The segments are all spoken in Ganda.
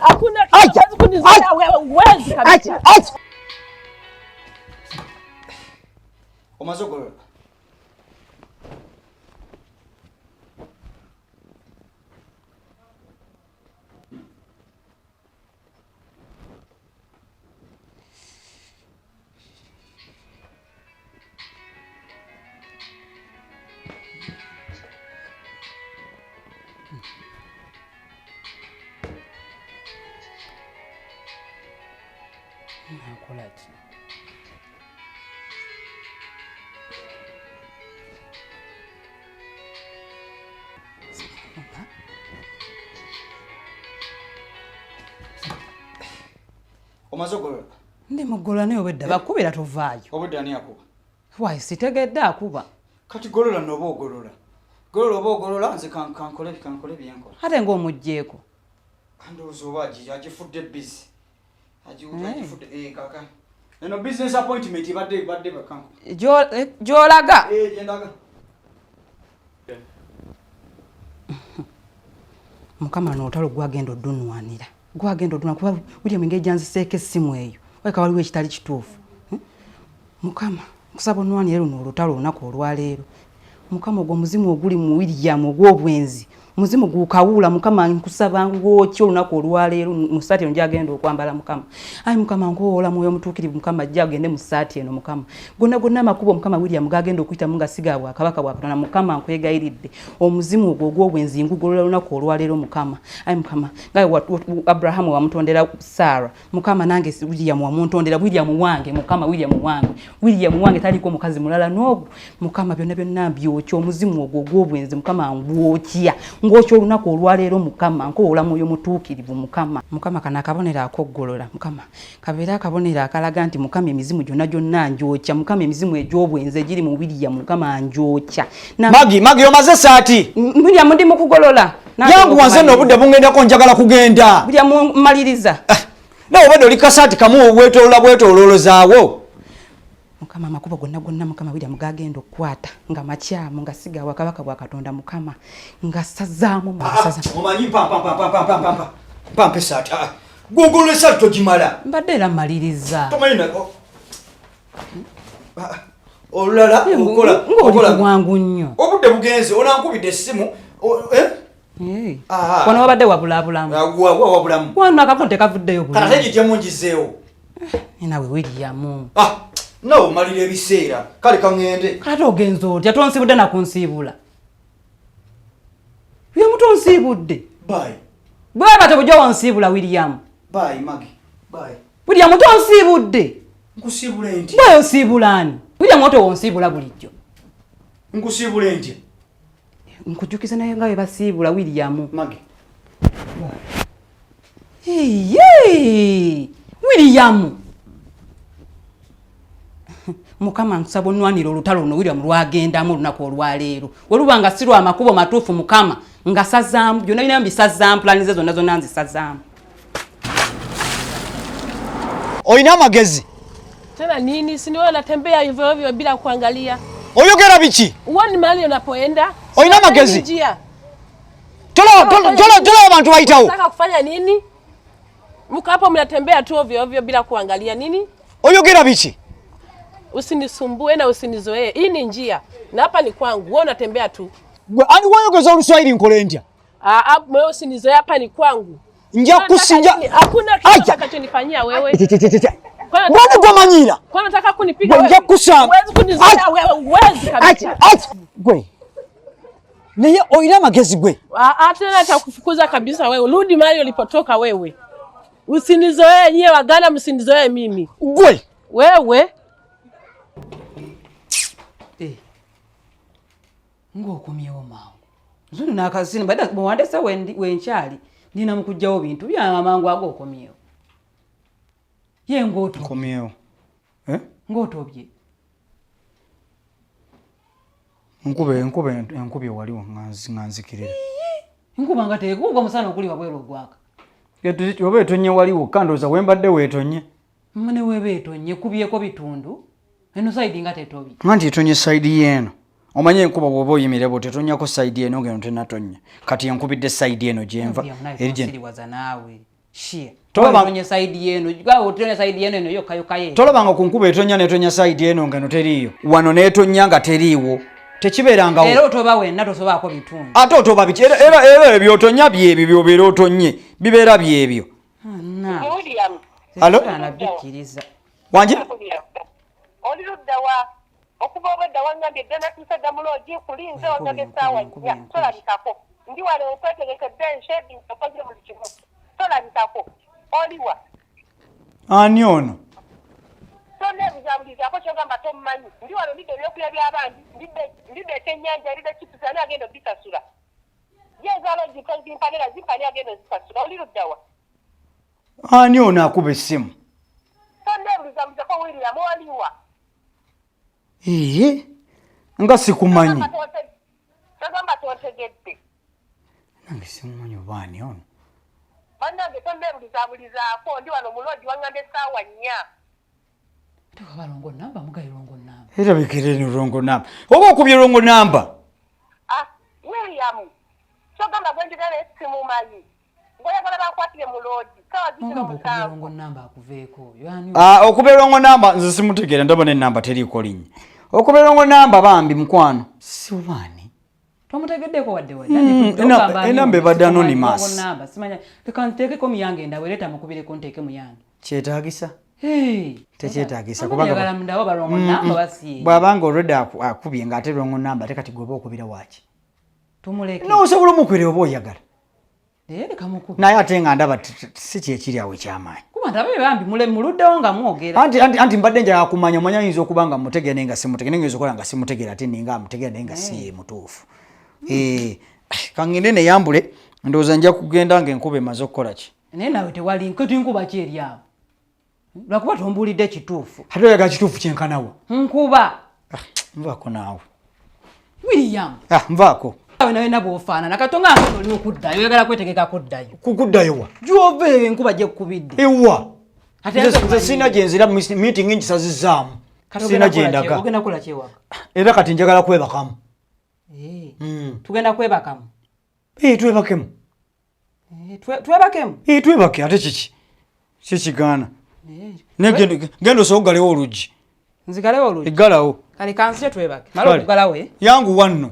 Hakuna kitu kunizoea wewe, uwezi kabisa. Omazogoro. Omazogoro. Ndi mugola nayo wedda bakubira tovaayo. Obudde ani akuba? Why sitegedde akuba? Kati golola noba ogolola. Golola oba ogolola nze kankole byenkola. Ate ng'omugjeeko. Kandowooza oba agifudde busy. Agifudde kaka. Eno business appointment ibadde bakanko. Gy'olaga? Gyendaga. Mukama n'olutalo gwagenda oddunwanira. Gwagenda odduna kuba William engeri gyanziseeko essimu eyo. Waleka waliwo ekitali kituufu. Mukama nkusaba onnwanire luno olutalo olunaku olwaleero. Mukama ogwo muzimu oguli mu William ogw'obwenzi. Muzimu gukawula Mukama nkusaba ngwokyo olunaku olwaleero mu ssaati eno gyagenda okwambala Mukama. Ayi Mukama nkoola mwoyo mutuukirivu Mukama ajja agende mu ssaati eno Mukama. Gonna amakubo Mukama William gagenda okuyitamu nga siga Bwakabaka bwa Katonda Mukama nkwegayiridde. Omuzimu ogwo ogw'obwenzi ngugolola olunaku olwaleero Mukama. Ayi Mukama nga Abrahamu wamutondera Sarah Mukama nange William wamuntondera William wange Mukama William wange taliko mukazi mulala n'ogwo Mukama byonna byokyo omuzimu ogwo ogw'obwenzi Mukama ngwokya ngokyo olunaku olwaleero Mukama nkoola mwoyo mutuukirivu Mukama kana akabonero akoggolola Mukama kabeera akabonero akalaga nti Mukama emizimu gyonna njokya Mukama emizimu egy'obwenzi egiri mu William Mukama njokya Magi omaze saati William ndi mukugolola yangu wanze n'obudde bungendako njagala kugenda William maliriza nawe obadde oli kasaati kamu obwetoololozaawo Mukama makubo gonna Mukama William gagenda okukwata nga makyamu nga siga Bwakabaka bwa Katonda Mukama nga sazaamu omanyi pampe saati gugulu esaati togimala mbadde era maliriza tomanyi olulala okola bwangu nnyo obudde bugenze onankubidde essimu wano wabadde wabulabulamu wano akavunte kavuddeyo bulungi kati gye mungizeewo nawe William no malire ebiseera kale kangende kati ogenza otya tonsibudde nakunsiibula William tonsibudde bwaba tebujja wansiibula William Magi William tonsibudde nkusiibule nti bwayo nsiibulani William oto wonsiibula bulijjo nkusiibule nti nkujjukiza naye nga basiibula William Magi William Mukama nsaba onnwanira olutalo luno William lwagendamu olunaku olwaleero weluba nga si lwa makubo matuufu Mukama nga sazaamu byonna bina mbisazaamu pulaani ze zonna nzisazaamu oyina amagezi Tena nini? Si niwe unatembea hivyo hivyo bila kuangalia. Oyogera biki? Uone mahali unapoenda. Oyina magezi. Tola abantu waitao. Unataka kufanya nini? Mko hapo mnatembea tu ovyo ovyo bila kuangalia nini? Oyogera biki? Usinisumbue na usinizoee. Hii ni njia. Na hapa ni kwangu. Wewe unatembea tu. Ani wayogeza Oluswahili nkole ndya? Wewe usinizoee, hapa ni kwangu. Nja kusinja. Hakuna kitu utakachonifanyia wewe. Mbona gwamanyira? Kwa nataka kunipiga wewe? Nja kusanga. Huwezi kunizoea wewe, huwezi kabisa. Gwe. Naye oyina magezi gwe. Tena nitakufukuza kabisa wewe. Rudi mahali ulipotoka wewe. Usinizoee nyie Waganda, msinizoee mimi. Gwe. Wewe. Ngokumyewo mawo. Zuni nakazini bada mwandesa wenchali ndina mukujjawo bintu bya mangu ago okomyewo. Ye ngoto. Komyewo. Ngoto bye. Nkube waliwo nganzikirira. Nkuba ngate kuba musana okuli wabwero gwaka. Yetu yobe tonye waliwo kandoza wembadde wetonye. Mane webe tonye kubyeko bitundu. Eno side ngate tobi. Nganti tonye side yeno. Omanye nkuba bwobo yimire bote tonyako side yeno ngeno tenatonye. Kati yankubidde side yeno jenva. Eri jen waza nawe. shie Tolaba tonye side yeno gawo tonye side yeno eno yoka ye tolaba ku nkuba etonya netonya side eno ngano teriyo wano netonya nga teriiwo tekibeerangawo era otoba wenna tosobaako bitundu ate otoba biki era ebyo otonya byebyo byobeera otonye bibeera byebyo Halo? Wanje? Oli luddawa okuva obwedda wangambye eddana tusadda muloogi kulinze ondaga essaawa nnya tolabikako ndi wale okwetegekedde enshedi okoze buli kimu tolabikako oliwa ani ono toneebuzabulizaako kyogamba tomumanyi ndi wale olidde ebyokulya by'abandi ndidde ekyennyanja eridde kipusi ani agenda obisasula yeezaaloogi zimpanira zimpani agenda ozisasula oli luddawa ani ono akuba essimu toneebulizabulizako William oliwa nga sikumanyi togamba tontegedde nange simumanyi obaani ono bannange toneebulizabulizaako ndi wano muloogi wanganda essaawa nnya balongo namba mugaye longo namba era bikireni rongo namba oba okubye rongo namba William kyogamba gwenjogera simumanyi ngoyagala bakwatire muloogi sawa longo namba akuveeko okubye rongo namba nze simutegeera ndabona enamba teriiko linnya okubye rongo namba bambi mukwano sibaani tomutegeddeko wadde enamba ebadde anonymous namba simanya tekanteekeko muyange ndaweleta mukubireko nteeke muyange kyetaagisa tekyetaagisa bw'abanga already akubye ng'ate rongo namba ate kati gweba okubira waaki tumuleke nosobola omukwere oba oyagala naye ate nga ndaba si kyekiri awo ekyamaanyi muluddewo nga mwogera anti mbadde njagala kumanya omanya ayinza okuba nga mutegeera naye nga simutegeera naye okola nga simutegeera ate ninga amutegeera naye nga si ye mutuufu kangende neyambule ndowooza nja kugenda nga enkuba emaze okukola ki naye nawe tewali nkuba ki eri awo lwakuba tombuulidde kituufu ate oyagala kituufu kyenkanawo nkuba nvaako naawe William nvaako wena bw'ofaanana katonga nga oli okuddayo oyagala kwetegeka kuddayo kukuddayo wa gy'ova eyo enkuba gyekubidde ewa nze sina gyenzira meeting ngisazizaamu sina gyendaga ogenda kukola kyewaka era kati njagala kwebakamu tugenda kwebakamu twebakemu twebakemu twebake ate kiki kikigaana genda osogalewo oluggi nzigalewo oluggi eggalawo kale kansire twebake mala okugalawo yangu wanno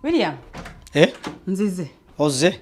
William Eh? Nzize. Oze?